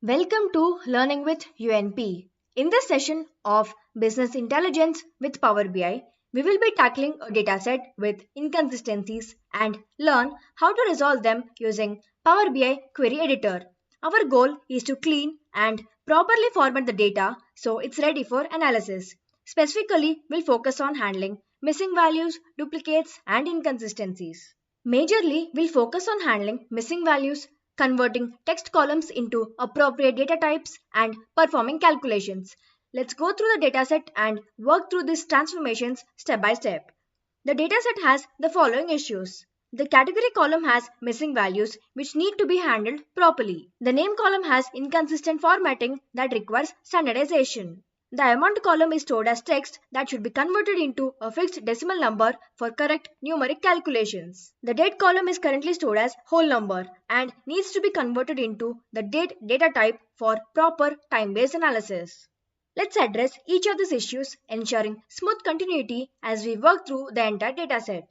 Welcome to Learning with UNP. In this session of Business Intelligence with Power BI, we will be tackling a dataset with inconsistencies and learn how to resolve them using Power BI Query Editor. Our goal is to clean and properly format the data so it's ready for analysis. Specifically, we'll focus on handling missing values, duplicates, and inconsistencies. Majorly, we'll focus on handling missing values, converting text columns into appropriate data types, and performing calculations. Let's go through the dataset and work through these transformations step by step. The dataset has the following issues. The category column has missing values which need to be handled properly. The name column has inconsistent formatting that requires standardization. The amount column is stored as text that should be converted into a fixed decimal number for correct numeric calculations. The date column is currently stored as whole number and needs to be converted into the date data type for proper time-based analysis. Let's address each of these issues, ensuring smooth continuity as we work through the entire dataset.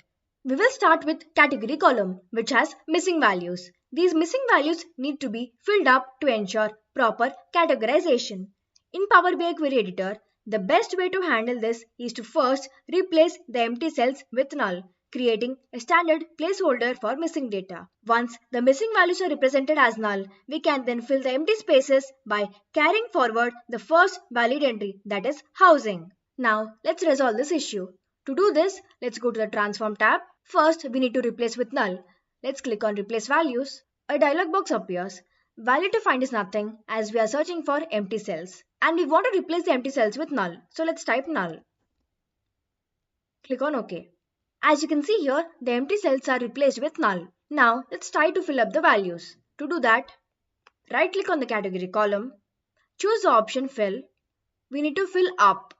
We will start with category column, which has missing values. These missing values need to be filled up to ensure proper categorization. In Power BI Query Editor, the best way to handle this is to first replace the empty cells with null, creating a standard placeholder for missing data. Once the missing values are represented as null, we can then fill the empty spaces by carrying forward the first valid entry, that is housing. Now, let's resolve this issue. To do this, let's go to the Transform tab. First, we need to replace with null. Let's click on Replace Values. A dialog box appears. Value to find is nothing as we are searching for empty cells. And we want to replace the empty cells with null. So let's type null. Click on OK. As you can see here, the empty cells are replaced with null. Now let's try to fill up the values. To do that, right click on the category column. Choose the option Fill. We need to fill up.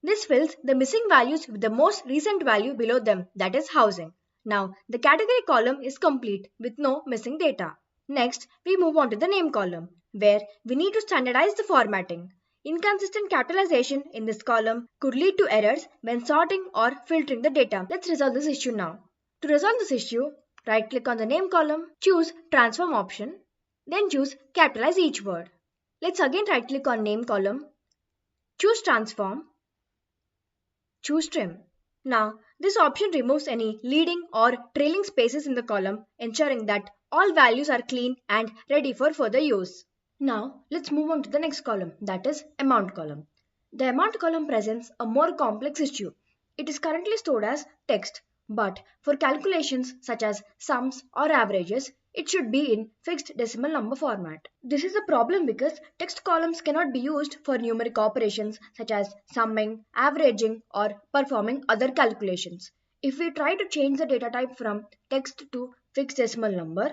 This fills the missing values with the most recent value below them, that is housing. Now the category column is complete with no missing data. Next, we move on to the name column, where we need to standardize the formatting. Inconsistent capitalization in this column could lead to errors when sorting or filtering the data. Let's resolve this issue now. To resolve this issue, right-click on the name column, choose Transform option, then choose Capitalize each word. Let's again right-click on name column, choose Transform, choose Trim. Now, this option removes any leading or trailing spaces in the column, ensuring that all values are clean and ready for further use. Now, let's move on to the next column, that is amount column. The amount column presents a more complex issue. It is currently stored as text, but for calculations such as sums or averages, it should be in fixed decimal number format. This is a problem because text columns cannot be used for numeric operations such as summing, averaging, or performing other calculations. If we try to change the data type from text to fixed decimal number,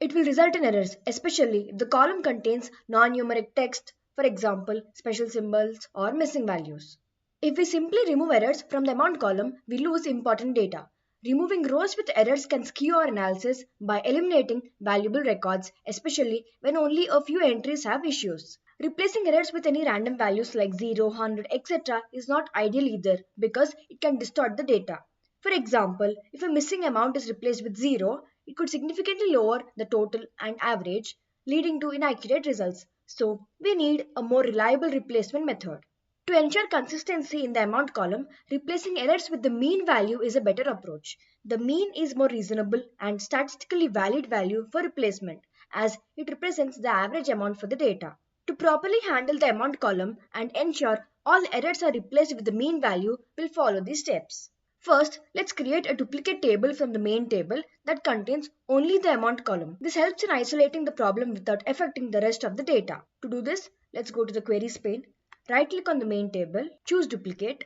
it will result in errors, especially if the column contains non-numeric text, for example, special symbols or missing values. If we simply remove errors from the amount column, we lose important data. Removing rows with errors can skew our analysis by eliminating valuable records, especially when only a few entries have issues. Replacing errors with any random values like 0, 100, etc. is not ideal either because it can distort the data. For example, if a missing amount is replaced with 0, it could significantly lower the total and average, leading to inaccurate results. So, we need a more reliable replacement method. To ensure consistency in the amount column, replacing errors with the mean value is a better approach. The mean is more reasonable and statistically valid value for replacement, as it represents the average amount for the data. To properly handle the amount column and ensure all errors are replaced with the mean value, we'll follow these steps. First, let's create a duplicate table from the main table that contains only the amount column. This helps in isolating the problem without affecting the rest of the data. To do this, let's go to the Queries pane. Right-click on the main table, choose Duplicate.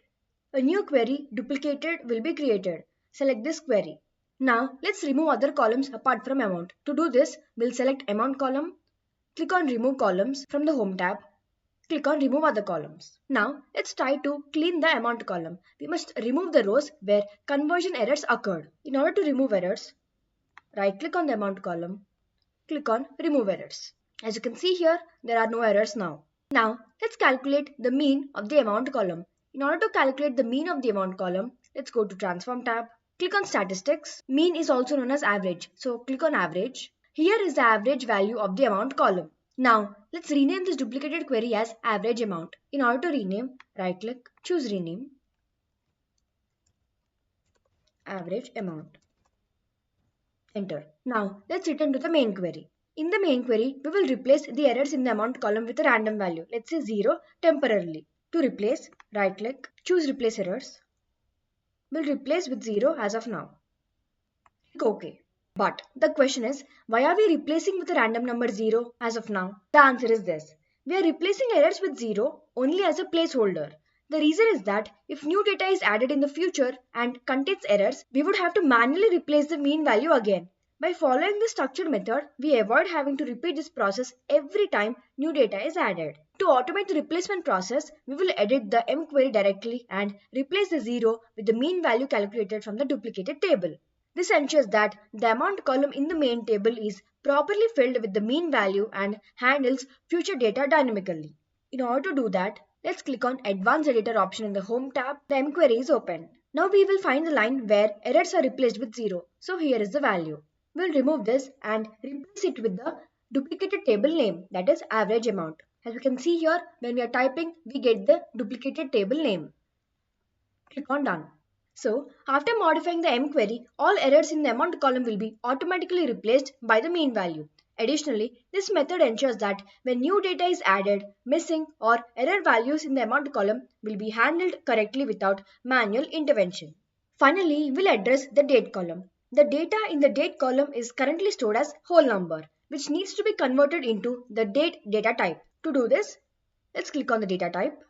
A new query, Duplicated, will be created. Select this query. Now, let's remove other columns apart from amount. To do this, we'll select Amount column, click on Remove Columns from the Home tab, click on Remove Other Columns. Now, let's try to clean the amount column. We must remove the rows where conversion errors occurred. In order to remove errors, right-click on the amount column, click on Remove Errors. As you can see here, there are no errors now. Now, let's calculate the mean of the amount column. In order to calculate the mean of the amount column, let's go to Transform tab, click on Statistics. Mean is also known as average, so click on Average. Here is the average value of the amount column. Now, let's rename this duplicated query as average amount. In order to rename, right click, choose rename, average amount. Enter. Now, let's return to the main query. In the main query, we will replace the errors in the amount column with a random value. Let's say 0 temporarily. To replace, right click, choose replace errors. We'll replace with 0 as of now. Click OK. But the question is, why are we replacing with a random number 0 as of now? The answer is this. We are replacing errors with 0 only as a placeholder. The reason is that if new data is added in the future and contains errors, we would have to manually replace the mean value again. By following this structured method, we avoid having to repeat this process every time new data is added. To automate the replacement process, we will edit the M query directly and replace the 0 with the mean value calculated from the duplicated table. This ensures that the amount column in the main table is properly filled with the mean value and handles future data dynamically. In order to do that, let's click on Advanced Editor option in the Home tab. The M query is open. Now we will find the line where errors are replaced with 0. So here is the value. We'll remove this and replace it with the duplicated table name, that is average amount. As you can see here, when we are typing, we get the duplicated table name. Click on Done. So, after modifying the M query, all errors in the amount column will be automatically replaced by the mean value. Additionally, this method ensures that when new data is added, missing or error values in the amount column will be handled correctly without manual intervention. Finally, we'll address the date column. The data in the date column is currently stored as whole number, which needs to be converted into the date data type. To do this, let's click on the data type.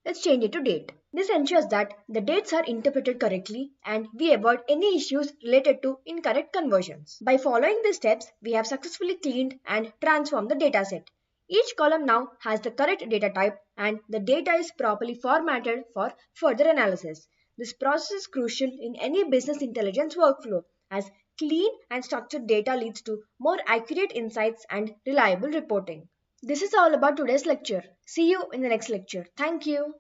Let's change it to date. This ensures that the dates are interpreted correctly and we avoid any issues related to incorrect conversions. By following these steps, we have successfully cleaned and transformed the dataset. Each column now has the correct data type and the data is properly formatted for further analysis. This process is crucial in any business intelligence workflow as clean and structured data leads to more accurate insights and reliable reporting. This is all about today's lecture. See you in the next lecture. Thank you.